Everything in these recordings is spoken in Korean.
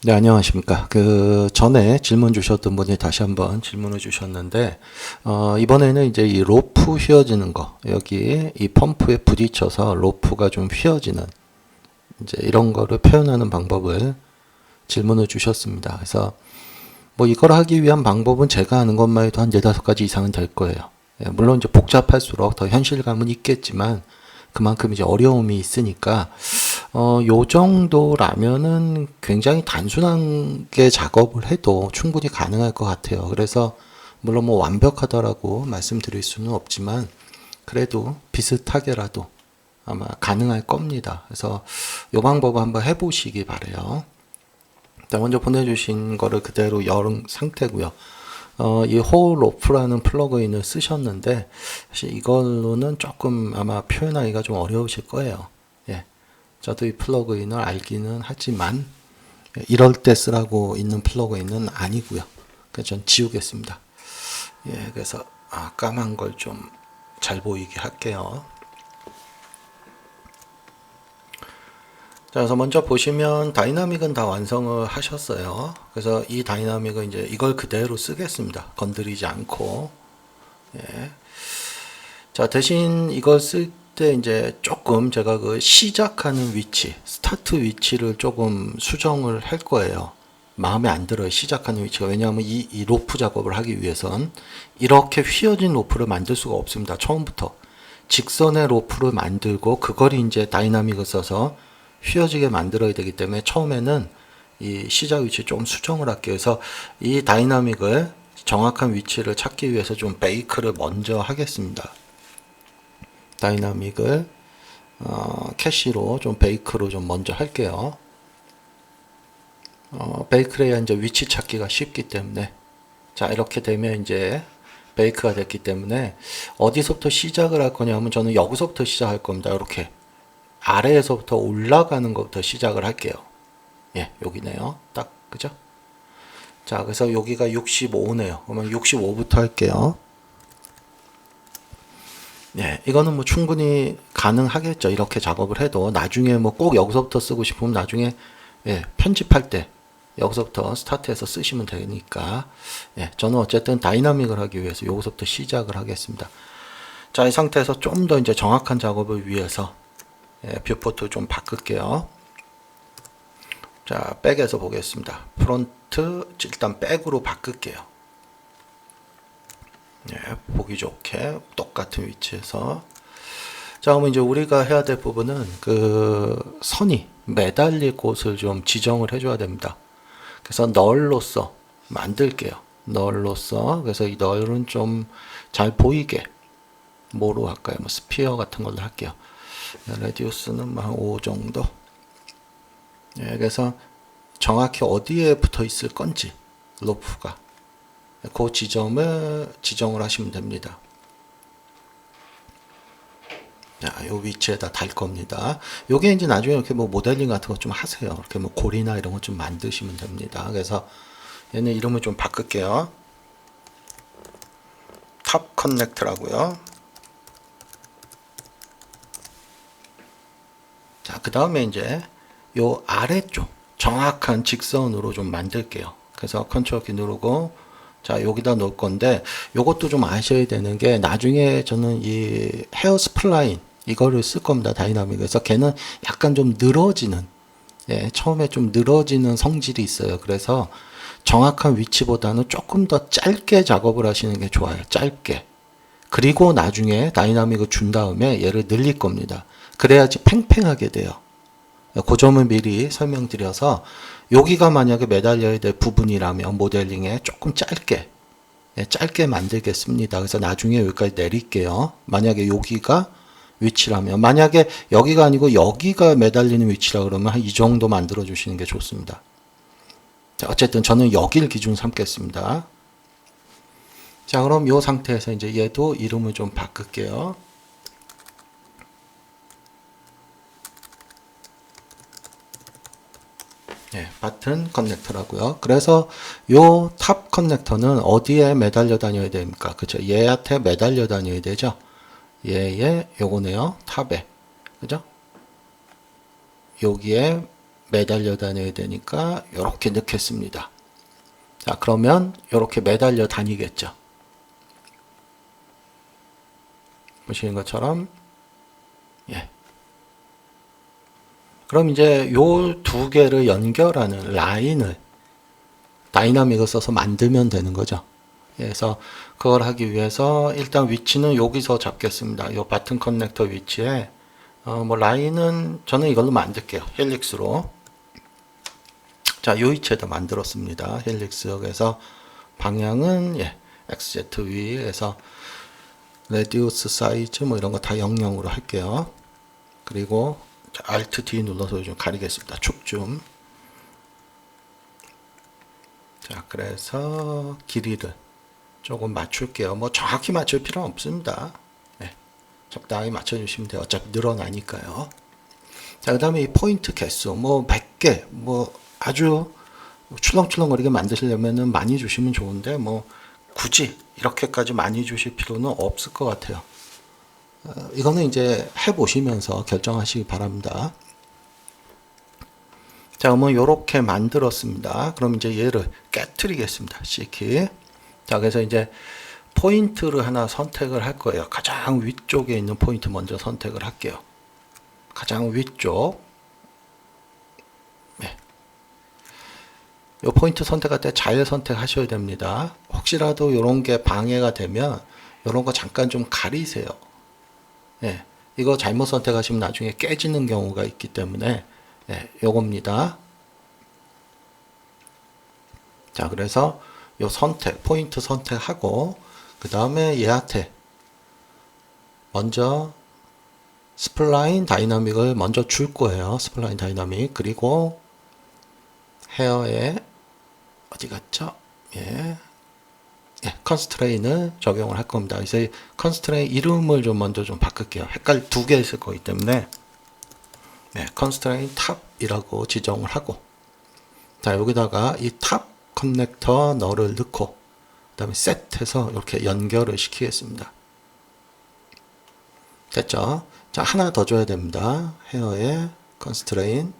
네, 안녕하십니까. 전에 질문 주셨던 분이 다시 한번 질문을 주셨는데, 이번에는 이제 이 로프 휘어지는 거, 여기 이 펌프에 부딪혀서 로프가 좀 휘어지는, 이제 이런 거를 표현하는 방법을 질문을 주셨습니다. 그래서 뭐 이걸 하기 위한 방법은 제가 아는 것만 해도 한 4-5가지 이상은 될 거예요. 예, 물론 이제 복잡할수록 더 현실감은 있겠지만, 그만큼 이제 어려움이 있으니까, 요 정도라면은 굉장히 단순하게 작업을 해도 충분히 가능할 것 같아요. 그래서, 물론 뭐 완벽하다라고 말씀드릴 수는 없지만, 그래도 비슷하게라도 아마 가능할 겁니다. 그래서 요 방법을 한번 해보시기 바래요. 일단 먼저 보내주신 거를 그대로 열 상태고요. 이 홀로프라는 플러그인을 쓰셨는데 사실 이걸로는 조금 아마 표현하기가 좀 어려우실 거예요. 예, 저도 이 플러그인을 알기는 하지만 이럴 때 쓰라고 있는 플러그인은 아니고요. 그래서 전 지우겠습니다. 예, 그래서 까만 걸 좀 잘 보이게 할게요. 자, 그래서 먼저 보시면 다이나믹은 다 완성을 하셨어요. 그래서 이 다이나믹은 이제 이걸 그대로 쓰겠습니다. 건드리지 않고. 예. 자, 대신 이걸 쓸 때 이제 조금 제가 그 시작하는 위치, 스타트 위치를 조금 수정을 할 거예요. 마음에 안 들어요. 시작하는 위치가. 왜냐하면 이 로프 작업을 하기 위해선 이렇게 휘어진 로프를 만들 수가 없습니다. 처음부터. 직선의 로프를 만들고 그걸 이제 다이나믹을 써서 휘어지게 만들어야 되기 때문에 처음에는 이 시작 위치 좀 수정을 할게요. 그래서 이 다이나믹을 정확한 위치를 찾기 위해서 좀 베이크를 먼저 하겠습니다. 다이나믹을 캐시로 좀 베이크로 좀 먼저 할게요. 베이크를 해야 이제 위치 찾기가 쉽기 때문에 자 이렇게 되면 이제 베이크가 됐기 때문에 어디서부터 시작을 할 거냐면 저는 여기서부터 시작할 겁니다. 이렇게 아래에서부터 올라가는 것부터 시작을 할게요. 예, 여기네요. 딱 그죠? 자, 그래서 여기가 65네요. 그러면 65부터 할게요. 예, 이거는 뭐 충분히 가능하겠죠. 이렇게 작업을 해도 나중에 뭐 꼭 여기서부터 쓰고 싶으면 나중에 예, 편집할 때 여기서부터 스타트해서 쓰시면 되니까 예, 저는 어쨌든 다이나믹을 하기 위해서 여기서부터 시작을 하겠습니다. 자, 이 상태에서 좀 더 이제 정확한 작업을 위해서 예, 뷰포트 좀 바꿀게요. 자, 백에서 보겠습니다. 프론트 일단 백으로 바꿀게요. 예, 보기 좋게 똑같은 위치에서 자, 그러면 이제 우리가 해야 될 부분은 그 선이 매달릴 곳을 좀 지정을 해줘야 됩니다. 그래서 널로서 만들게요. 널로서 그래서 이 널은 좀 잘 보이게 뭐로 할까요? 뭐 스피어 같은 걸로 할게요. 레디우스는 한 5 정도. 예, 그래서 정확히 어디에 붙어 있을 건지 로프가 그 지점을 지정을 하시면 됩니다. 자, 요 위치에다 달 겁니다. 요게 이제 나중에 이렇게 뭐 모델링 같은 거 좀 하세요. 이렇게 뭐 골이나 이런 거 좀 만드시면 됩니다. 그래서 얘는 이름을 좀 바꿀게요. 탑 커넥트라고요. 자, 그 다음에 이제 요 아래쪽 정확한 직선으로 좀 만들게요. 그래서 컨트롤 키 누르고 자, 여기다 놓을 건데 요것도 좀 아셔야 되는 게 나중에 저는 이 헤어 스플라인 이거를 쓸 겁니다. 다이나믹에서 걔는 약간 좀 늘어지는 예, 처음에 좀 늘어지는 성질이 있어요. 그래서 정확한 위치보다는 조금 더 짧게 작업을 하시는 게 좋아요. 짧게. 그리고 나중에 다이나믹을 준 다음에 얘를 늘릴 겁니다. 그래야지 팽팽하게 돼요. 그 점을 미리 설명드려서 여기가 만약에 매달려야 될 부분이라면 모델링에 조금 짧게 짧게 만들겠습니다. 그래서 나중에 여기까지 내릴게요. 만약에 여기가 위치라면 만약에 여기가 아니고 여기가 매달리는 위치라 그러면 한 이 정도 만들어 주시는 게 좋습니다. 자, 어쨌든 저는 여기를 기준 삼겠습니다. 자, 그럼 이 상태에서 이제 얘도 이름을 좀 바꿀게요. 예, 버튼 커넥터라고요. 그래서 요 탑 커넥터는 어디에 매달려 다녀야 됩니까? 그죠? 얘한테 매달려 다녀야 되죠? 얘의 요거네요. 탑에. 그죠? 여기에 매달려 다녀야 되니까 이렇게 넣겠습니다. 자, 그러면 이렇게 매달려 다니겠죠. 보시는 것처럼. 예. 그럼 이제 요 두 개를 연결하는 라인을 다이나믹을 써서 만들면 되는 거죠. 그래서 그걸 하기 위해서 일단 위치는 여기서 잡겠습니다. 요 바튼 커넥터 위치에 뭐 라인은 저는 이걸로 만들게요. 헬릭스로. 자, 요 위치에다 만들었습니다. 헬릭스. 그래서 방향은 XZ 위에서 레디우스 사이즈 뭐 이런 거 다 00으로 할게요. 그리고 Alt D 눌러서 좀 가리겠습니다. 축 좀. 자, 그래서 길이를 조금 맞출게요. 뭐 정확히 맞출 필요는 없습니다. 네, 적당히 맞춰주시면 돼요. 어차피 늘어나니까요. 자, 그 다음에 이 포인트 개수, 뭐 100개, 뭐 아주 출렁출렁거리게 만드시려면 많이 주시면 좋은데, 뭐 굳이 이렇게까지 많이 주실 필요는 없을 것 같아요. 이거는 이제 해보시면서 결정하시기 바랍니다. 자, 그러면 이렇게 만들었습니다. 그럼 이제 얘를 깨트리겠습니다. C키. 자, 그래서 이제 포인트를 하나 선택을 할 거예요. 가장 위쪽에 있는 포인트 먼저 선택을 할게요. 가장 위쪽. 네. 이 포인트 선택할 때 잘 선택하셔야 됩니다. 혹시라도 이런 게 방해가 되면 이런 거 잠깐 좀 가리세요. 네. 이거 잘못 선택하시면 나중에 깨지는 경우가 있기 때문에 요겁니다. 자, 그래서 요 선택, 포인트 선택하고 그 다음에 얘한테 먼저 스플라인 다이나믹을 먼저 줄 거예요. 스플라인 다이나믹. 그리고 헤어에 어디 갔죠? 컨스트레인을 적용을 할 겁니다. 그래서 컨스트레인 이름을 좀 먼저 좀 바꿀게요. 헷갈릴 두 개 있을 거기 때문에 컨스트레인 탑이라고 지정을 하고, 자, 여기다가 이 탑 커넥터 너를 넣고 그 다음에 셋해서 이렇게 연결을 시키겠습니다. 됐죠? 자, 하나 더 줘야 됩니다. 헤어에 컨스트레인.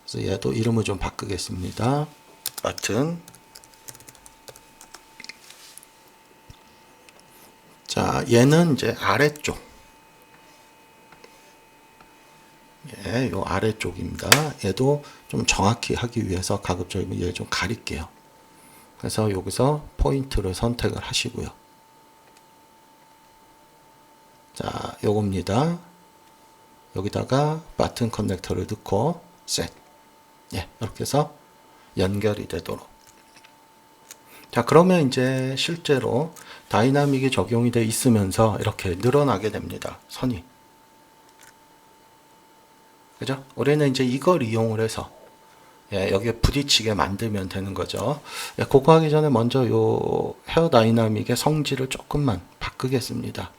그래서 얘도 이름을 좀 바꾸겠습니다. 버튼. 자, 얘는 이제 아래쪽. 요 아래쪽입니다. 얘도 좀 정확히 하기 위해서 가급적이면 얘를 좀 가릴게요. 그래서 여기서 포인트를 선택을 하시고요. 자, 요겁니다. 여기다가 버튼 커넥터를 넣고 셋. 이렇게 해서 연결이 되도록. 자, 그러면 이제 실제로 다이나믹이 적용이 되어 있으면서 이렇게 늘어나게 됩니다. 선이. 그죠? 우리는 이제 이걸 이용을 해서 여기에 부딪히게 만들면 되는 거죠. 그거 하기 전에 먼저 요 헤어 다이나믹의 성질을 조금만 바꾸겠습니다.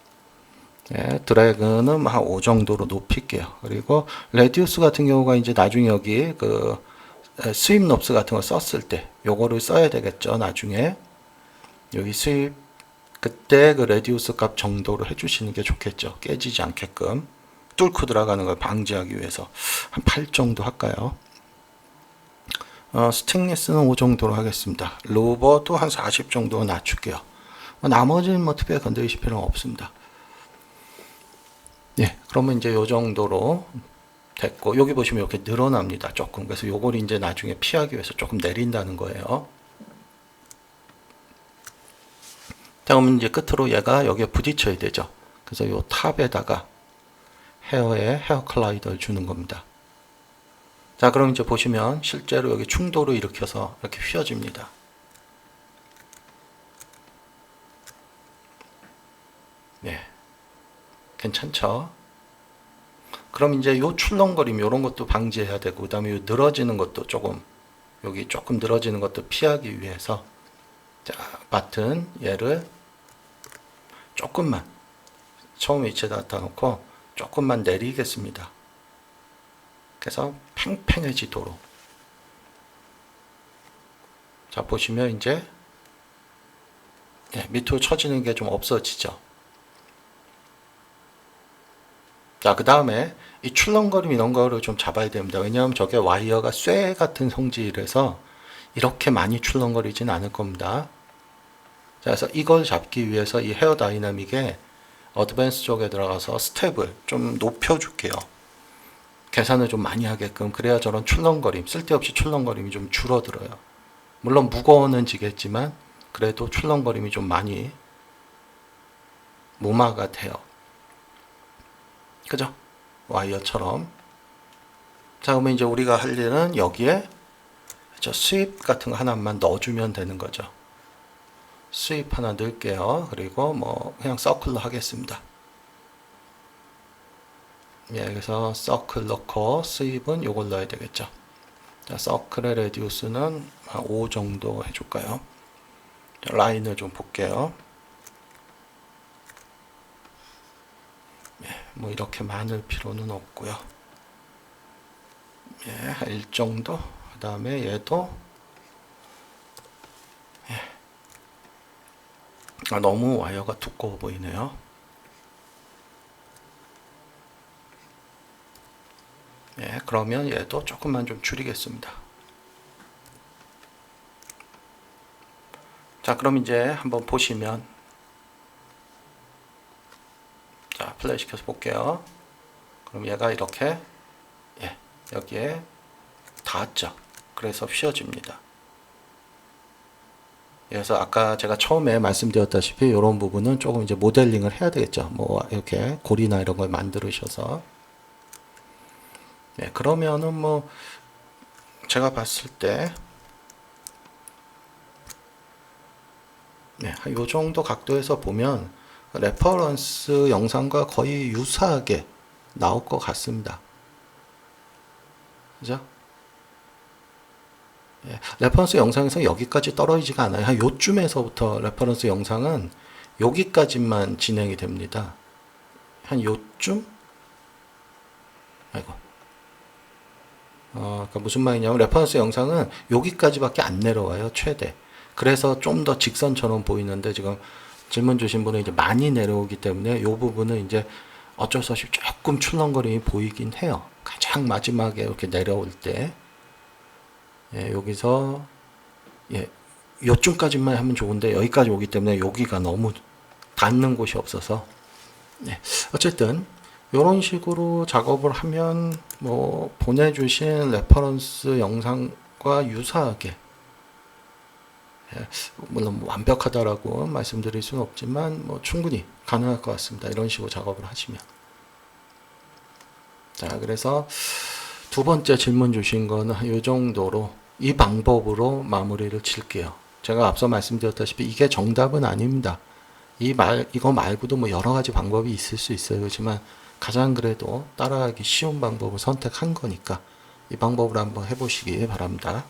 드래그는 한 5 정도로 높일게요. 그리고 레디우스 같은 경우가 이제 나중에 여기 그 스윕 롭스 같은 거 썼을 때 요거를 써야 되겠죠. 나중에 여기 스윕 그때 그 레디우스 값 정도로 해주시는 게 좋겠죠. 깨지지 않게끔 뚫고 들어가는 걸 방지하기 위해서 한 8 정도 할까요? 스틱니스는 5 정도로 하겠습니다. 로버도 한 40 정도 낮출게요. 나머지는 뭐 특별히 건드리실 필요는 없습니다. 그러면 이제 요 정도로 됐고, 여기 보시면 이렇게 늘어납니다. 조금. 그래서 요걸 이제 나중에 피하기 위해서 조금 내린다는 거예요. 자, 그러면 이제 끝으로 얘가 여기에 부딪혀야 되죠. 그래서 요 탑에다가 헤어에 헤어 클라이더를 주는 겁니다. 자, 그럼 이제 보시면 실제로 여기 충돌을 일으켜서 이렇게 휘어집니다. 괜찮죠? 그럼 이제 요 출렁거림 요런 것도 방지해야 되고, 그 다음에 요 늘어지는 것도 조금, 여기 조금 늘어지는 것도 피하기 위해서, 자, 버튼 얘를 조금만 처음 위치에다 갖다 놓고 조금만 내리겠습니다. 그래서 팽팽해지도록. 자, 보시면 이제 밑으로 쳐지는 게 좀 없어지죠. 자, 그 다음에 이 출렁거림 이런 거를 좀 잡아야 됩니다. 왜냐하면 저게 와이어가 쇠 같은 성질이라서 이렇게 많이 출렁거리진 않을 겁니다. 자, 그래서 이걸 잡기 위해서 이 헤어 다이나믹에 어드밴스 쪽에 들어가서 스텝을 좀 높여줄게요. 계산을 좀 많이 하게끔. 그래야 저런 출렁거림, 쓸데없이 출렁거림이 좀 줄어들어요. 물론 무거워는 지겠지만 그래도 출렁거림이 좀 많이 무마가 돼요. 그죠? 와이어처럼. 자, 그러면 이제 우리가 할 일은 여기에 저 스윕 같은 거 하나만 넣어주면 되는 거죠. 스윕 하나 넣을게요. 그리고 뭐 그냥 서클로 하겠습니다. 예, 그래서 서클 넣고 스윕은 요걸 넣어야 되겠죠. 자, 서클의 레디우스는 5 정도 해줄까요? 자, 라인을 좀 볼게요. 예, 뭐 이렇게 많을 필요는 없고요. 예, 1 정도. 그 다음에 얘도 너무 와이어가 두꺼워 보이네요. 예, 그러면 얘도 조금만 좀 줄이겠습니다. 자, 그럼 이제 한번 보시면, 자, 플레이 시켜서 볼게요. 그럼 얘가 이렇게, 예, 여기에 닿았죠. 그래서 휘어집니다. 그래서 아까 제가 처음에 말씀드렸다시피 이런 부분은 조금 이제 모델링을 해야 되겠죠. 뭐 이렇게 고리나 이런 걸 만들으셔서. 네, 그러면은 뭐 제가 봤을 때 네, 이 정도 각도에서 보면 레퍼런스 영상과 거의 유사하게 나올 것 같습니다. 그죠? 예, 레퍼런스 영상에서 여기까지 떨어지지가 않아요. 한 요쯤에서부터 레퍼런스 영상은 여기까지만 진행이 됩니다. 한 요쯤? 아이고. 그러니까 무슨 말이냐면 레퍼런스 영상은 여기까지밖에 안 내려와요. 최대. 그래서 좀 더 직선처럼 보이는데 지금 질문 주신 분은 이제 많이 내려오기 때문에 이 부분은 이제 어쩔 수 없이 조금 출렁거림이 보이긴 해요. 가장 마지막에 이렇게 내려올 때. 예, 여기서 예, 요쯤까지만 하면 좋은데 여기까지 오기 때문에 여기가 너무 닿는 곳이 없어서 예, 어쨌든 이런 식으로 작업을 하면 뭐 보내주신 레퍼런스 영상과 유사하게 예, 물론 뭐 완벽하다라고 말씀드릴 수는 없지만 뭐 충분히 가능할 것 같습니다. 이런 식으로 작업을 하시면. 자, 그래서 두 번째 질문 주신 거는 이 정도로 이 방법으로 마무리를 칠게요. 제가 앞서 말씀드렸다시피 이게 정답은 아닙니다. 이거 말고도 뭐 여러 가지 방법이 있을 수 있어요. 그렇지만 가장 그래도 따라하기 쉬운 방법을 선택한 거니까 이 방법으로 한번 해보시기 바랍니다.